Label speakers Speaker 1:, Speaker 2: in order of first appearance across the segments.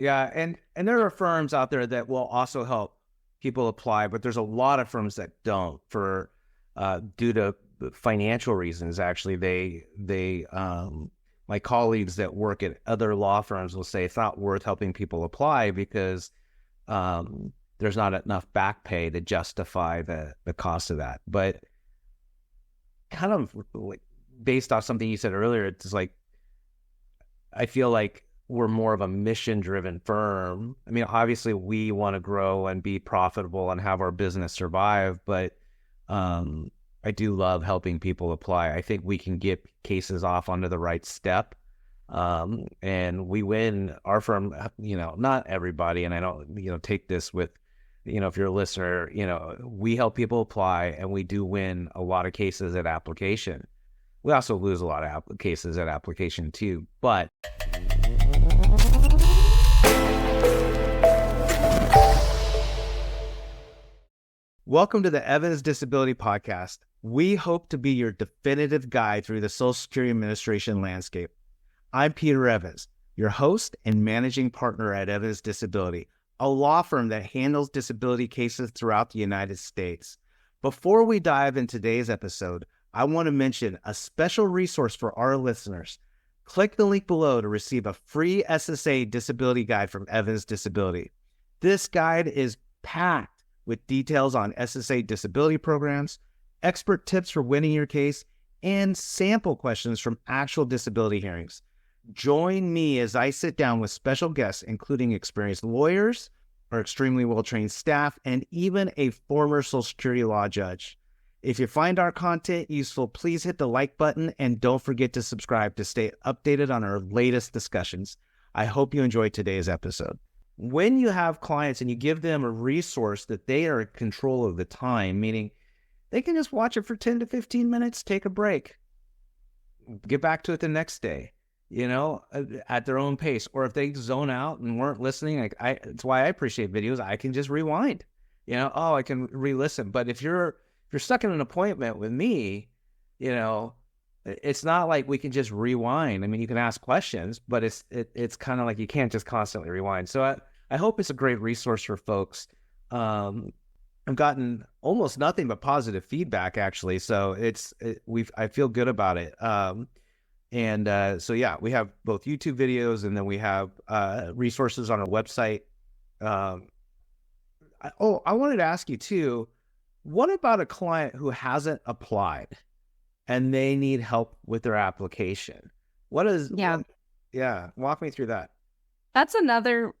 Speaker 1: Yeah, and there are firms out there that will also help people apply, but there's a lot of firms that don't for due to financial reasons. Actually, my colleagues that work at other law firms will say it's not worth helping people apply because there's not enough back pay to justify the cost of that. But kind of like based off something you said earlier, it's like I feel like we're more of a mission-driven firm. I mean, obviously, we want to grow and be profitable and have our business survive, but I do love helping people apply. I think we can get cases off onto the right step, and we win. Our firm, not everybody, and I don't, take this with, if you're a listener, we help people apply, and we do win a lot of cases at application. We also lose a lot of cases at application too, but welcome to the Evans Disability Podcast. We hope to be your definitive guide through the Social Security Administration landscape. I'm Peter Evans, your host and managing partner at Evans Disability, a law firm that handles disability cases throughout the United States. Before we dive into today's episode, I want to mention a special resource for our listeners. Click the link below to receive a free SSA disability guide from Evans Disability. This guide is packed with details on SSA disability programs, expert tips for winning your case, and sample questions from actual disability hearings. Join me as I sit down with special guests, including experienced lawyers, our extremely well-trained staff, and even a former Social Security law judge. If you find our content useful, please hit the like button and don't forget to subscribe to stay updated on our latest discussions. I hope you enjoyed today's episode. When you have clients and you give them a resource that they are in control of the time, meaning they can just watch it for 10 to 15 minutes, take a break, get back to it the next day, at their own pace. Or if they zone out and weren't listening, it's why I appreciate videos. I can just rewind, I can re-listen. But if you're stuck in an appointment with me, it's not like we can just rewind. I mean, you can ask questions, but it's kind of like you can't just constantly rewind. So I hope it's a great resource for folks. I've gotten almost nothing but positive feedback, actually. So I feel good about it. So yeah, we have both YouTube videos and then we have resources on our website. I wanted to ask you too, what about a client who hasn't applied and they need help with their application? Walk me through that.
Speaker 2: That's another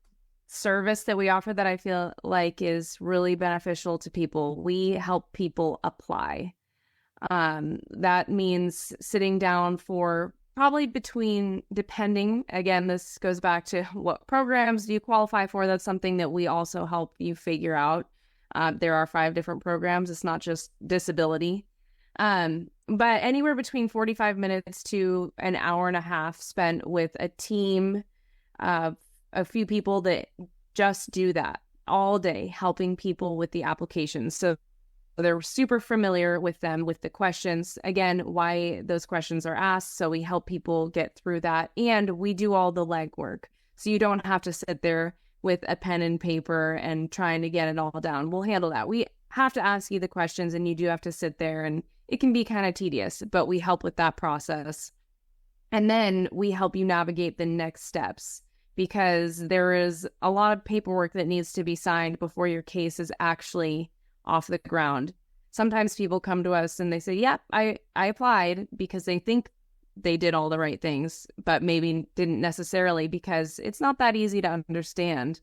Speaker 2: service that we offer that I feel like is really beneficial to people. We help people apply. That means sitting down for probably depending, again, this goes back to what programs do you qualify for. That's something that we also help you figure out. There are 5 different programs. It's not just disability. But anywhere between 45 minutes to an hour and a half spent with a team of a few people that just do that all day, helping people with the applications. So they're super familiar with them, with the questions, again, why those questions are asked. So we help people get through that. And we do all the legwork. So you don't have to sit there with a pen and paper and trying to get it all down. We'll handle that. We have to ask you the questions and you do have to sit there, and it can be kind of tedious, but we help with that process. And then we help you navigate the next steps, because there is a lot of paperwork that needs to be signed before your case is actually off the ground. Sometimes people come to us and they say, yep, I applied, because they think they did all the right things, but maybe didn't necessarily, because it's not that easy to understand.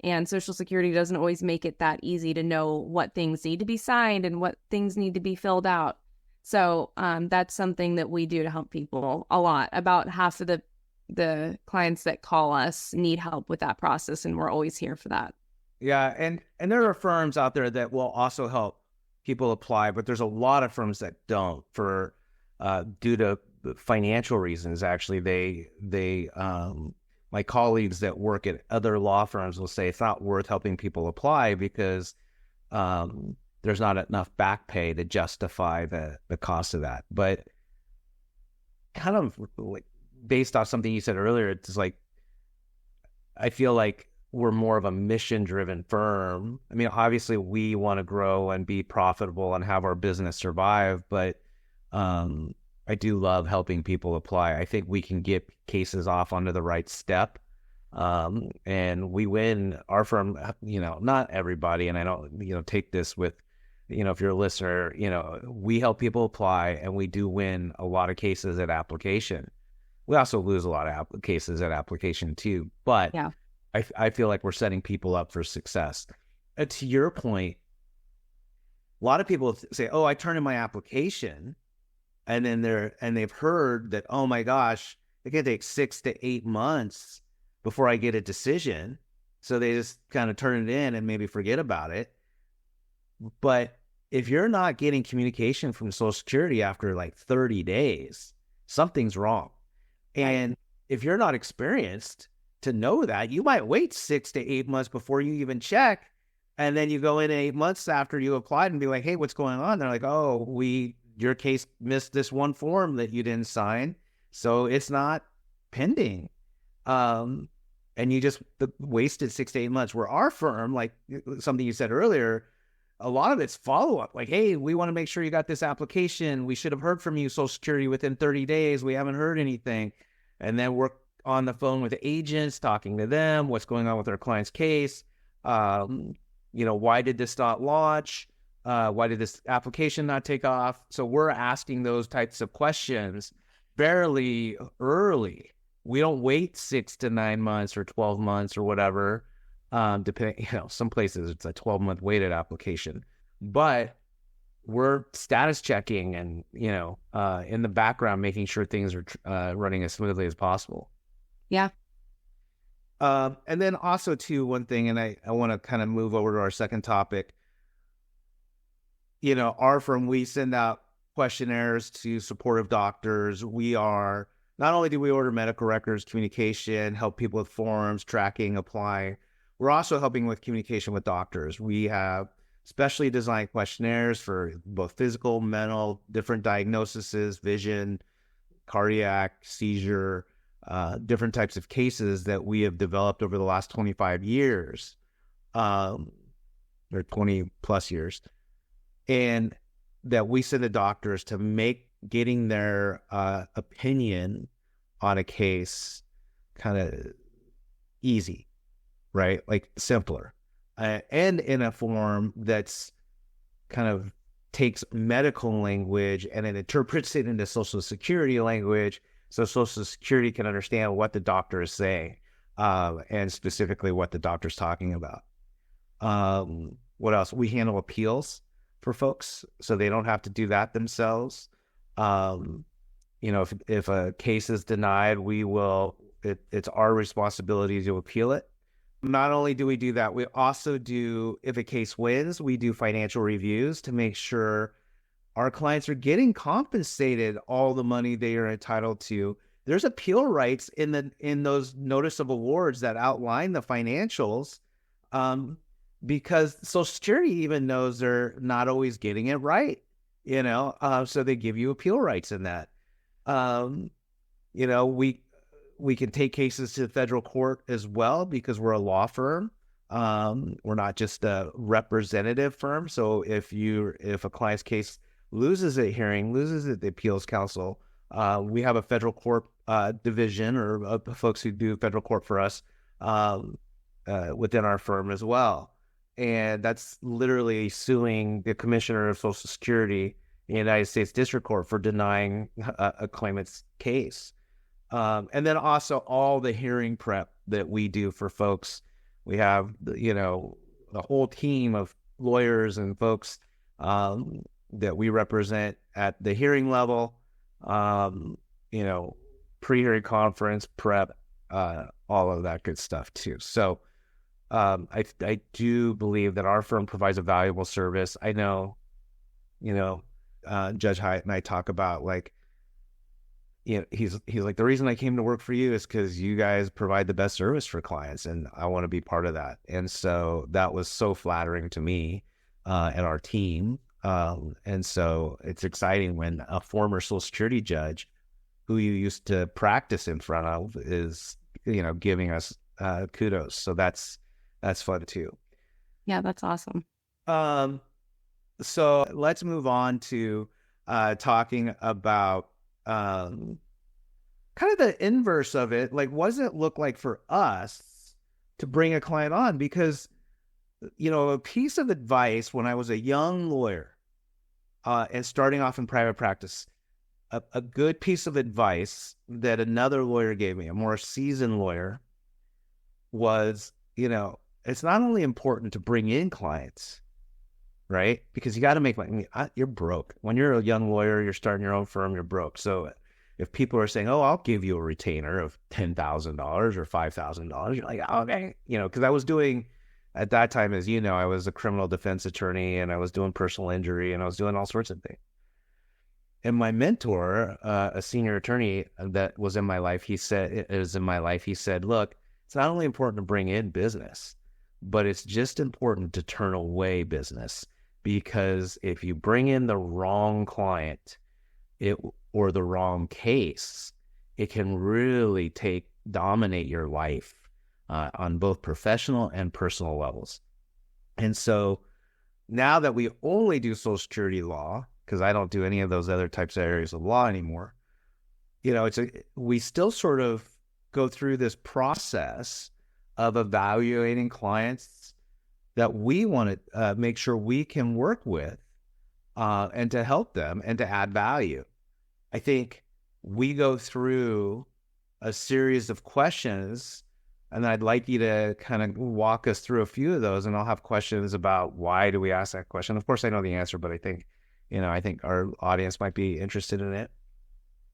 Speaker 2: And Social Security doesn't always make it that easy to know what things need to be signed and what things need to be filled out. So that's something that we do to help people a lot. About half of the clients that call us need help with that process, and we're always here for that.
Speaker 1: Yeah, and there are firms out there that will also help people apply, but there's a lot of firms that don't for due to financial reasons. Actually, my colleagues that work at other law firms will say it's not worth helping people apply because there's not enough back pay to justify the cost of that. But kind of like based off something you said earlier, it's like I feel like we're more of a mission-driven firm. I mean, obviously, we want to grow and be profitable and have our business survive, but I do love helping people apply. I think we can get cases off onto the right step, and we win. Our firm, not everybody, and I don't, take this with, if you're a listener, we help people apply, and we do win a lot of cases at application. We also lose a lot of cases at application too, but
Speaker 2: Yeah.
Speaker 1: I feel like we're setting people up for success. And to your point, a lot of people say, "Oh, I turn in my application," and then they've heard that, "Oh my gosh, it can take 6 to 8 months before I get a decision," so they just kind of turn it in and maybe forget about it. But if you're not getting communication from Social Security after like 30 days, something's wrong. And if you're not experienced to know that, you might wait 6 to 8 months before you even check. And then you go in 8 months after you applied and be like, "Hey, what's going on?" They're like, "Oh, your case missed this one form that you didn't sign, so it's not pending." And you just wasted 6 to 8 months. Where our firm, like something you said earlier, a lot of it's follow-up. Like, "Hey, we want to make sure you got this application. We should have heard from you, Social Security, within 30 days. We haven't heard anything." And then we're on the phone with the agents, talking to them, what's going on with our client's case. Why did this not launch? Why did this application not take off? So we're asking those types of questions fairly early. We don't wait 6 to 9 months or 12 months or whatever. Depending, some places it's a 12-month weighted application, but we're status checking and, in the background, making sure things are running as smoothly as possible.
Speaker 2: Yeah.
Speaker 1: And then also too, one thing, and I want to kind of move over to our second topic. Our firm, we send out questionnaires to supportive doctors. Not only do we order medical records, communication, help people with forms, tracking, applying, we're also helping with communication with doctors. We have specially designed questionnaires for both physical, mental, different diagnoses, vision, cardiac, seizure, different types of cases that we have developed over the last 25 years, or 20 plus years, and that we send to doctors to make getting their opinion on a case kind of easy, right? Like simpler, and in a form that's kind of takes medical language and it interprets it into Social Security language, so Social Security can understand what the doctor is saying, and specifically what the doctor's talking about. What else? We handle appeals for folks, so they don't have to do that themselves. If a case is denied, it's our responsibility to appeal it. Not only do we do that, we also do, if a case wins, we do financial reviews to make sure our clients are getting compensated all the money they are entitled to. There's appeal rights in those notice of awards that outline the financials, because Social Security even knows they're not always getting it right, so they give you appeal rights in that. We can take cases to the federal court as well because we're a law firm. We're not just a representative firm. So if a client's case loses at hearing, loses at the appeals council, we have a federal court division or folks who do federal court for us within our firm as well. And that's literally suing the commissioner of Social Security in the United States District Court for denying a claimant's case. And then also all the hearing prep that we do for folks. We have, the whole team of lawyers and folks that we represent at the hearing level, pre-hearing conference prep, all of that good stuff too. So I do believe that our firm provides a valuable service. I know, Judge Hyatt and I talk about he's like, the reason I came to work for you is because you guys provide the best service for clients, and I want to be part of that. And so that was so flattering to me and our team. And so it's exciting when a former Social Security judge who you used to practice in front of is, giving us kudos. So that's fun too.
Speaker 2: Yeah, that's awesome.
Speaker 1: So let's move on to talking about kind of the inverse of it. Like, what does it look like for us to bring a client on? Because, a piece of advice when I was a young lawyer and starting off in private practice, a good piece of advice that another lawyer gave me, a more seasoned lawyer, was, it's not only important to bring in clients, right? Because you got to make money. You're broke. When you're a young lawyer, you're starting your own firm, you're broke. So if people are saying, oh, I'll give you a retainer of $10,000 or $5,000, you're like, oh, okay. Because I was doing, at that time, as you know, I was a criminal defense attorney and I was doing personal injury and I was doing all sorts of things. And my mentor, a senior attorney that was in my life, he said, look, it's not only important to bring in business, but it's just important to turn away business. Because if you bring in the wrong client or the wrong case, it can really dominate your life on both professional and personal levels. And so now that we only do Social Security law, because I don't do any of those other types of areas of law anymore, we still sort of go through this process of evaluating clients that we want to make sure we can work with and to help them and to add value. I think we go through a series of questions, and I'd like you to kind of walk us through a few of those, and I'll have questions about why do we ask that question. Of course, I know the answer, but I think our audience might be interested in it.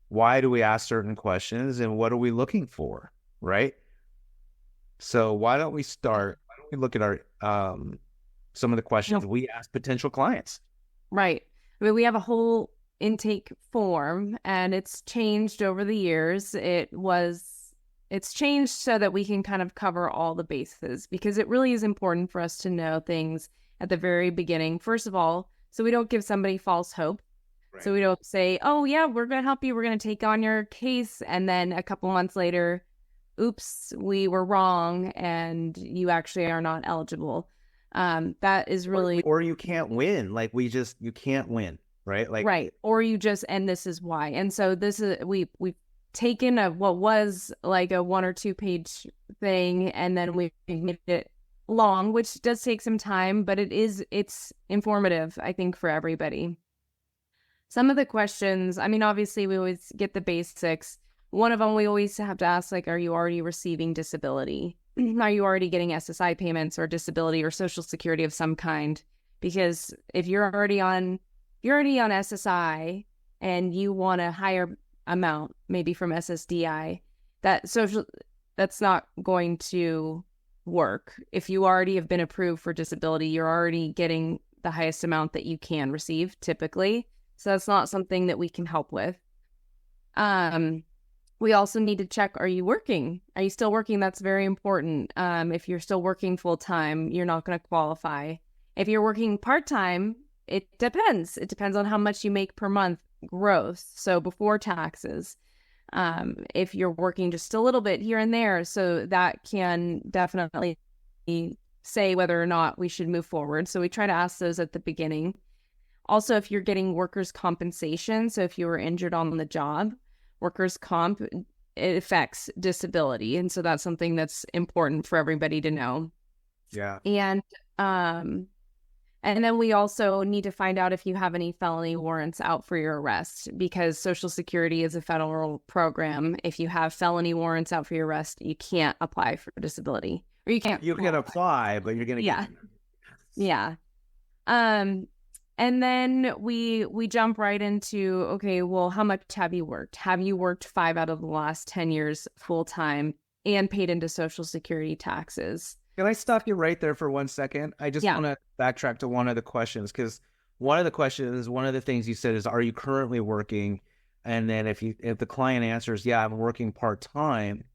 Speaker 1: Why do we ask certain questions, and what are we looking for, right? So why don't we look at our some of the questions we ask potential clients?
Speaker 2: Right. I mean, we have a whole intake form, and it's changed over the years. It's changed so that we can kind of cover all the bases, because it really is important for us to know things at the very beginning. First of all, so we don't give somebody false hope. Right. So we don't say, oh yeah, we're going to help you, we're going to take on your case, and then a couple months later, oops, we were wrong and you actually are not eligible. That is really...
Speaker 1: Or you can't win. Like you can't win, right?
Speaker 2: Right. Or you just, and this is why. And so we've taken what was like a 1 or 2 page thing, and then we made it long, which does take some time, but it's informative, I think, for everybody. Some of the questions, I mean, obviously we always get the basics. One of them we always have to ask, like, are you already receiving disability? Are you already getting SSI payments or disability or Social Security of some kind? Because if you're already on SSI and you want a higher amount, maybe from SSDI, that's not going to work. If you already have been approved for disability, you're already getting the highest amount that you can receive typically. So that's not something that we can help with. We also need to check, are you working? Are you still working? That's very important. If you're still working full time, you're not going to qualify. If you're working part time, it depends. It depends on how much you make per month gross. So before taxes. If you're working just a little bit here and there, so that can definitely say whether or not we should move forward. So we try to ask those at the beginning. Also, if you're getting workers' compensation, so if you were injured on the job, workers' comp, it affects disability. And so that's something that's important for everybody to know.
Speaker 1: Yeah.
Speaker 2: And then we also need to find out if you have any felony warrants out for your arrest, because Social Security is a federal program. If you have felony warrants out for your arrest, you can't apply for disability, or you can't.
Speaker 1: You can apply, but you're going to
Speaker 2: Yeah. And then we jump right into, okay, well, how much have you worked? Have you worked 5 out of the last 10 years full time and paid into Social Security taxes?
Speaker 1: Can I stop you right there for 1 second? I just want to backtrack to one of the questions, because one of the things you said is, are you currently working? And then if the client answers, yeah, I'm working part-time,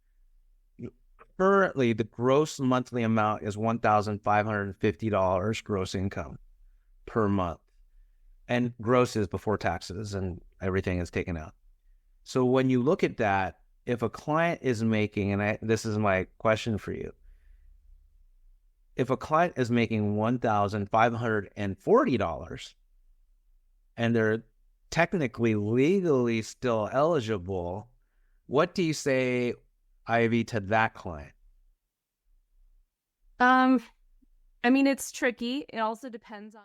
Speaker 1: currently the gross monthly amount is $1,550 gross income per month. And gross is before taxes and everything is taken out. So when you look at that, if a client is making, and this is my question for you, if a client is making $1,540 and they're technically legally still eligible, what do you say, Ivy, to that client?
Speaker 2: I mean, it's tricky. It also depends on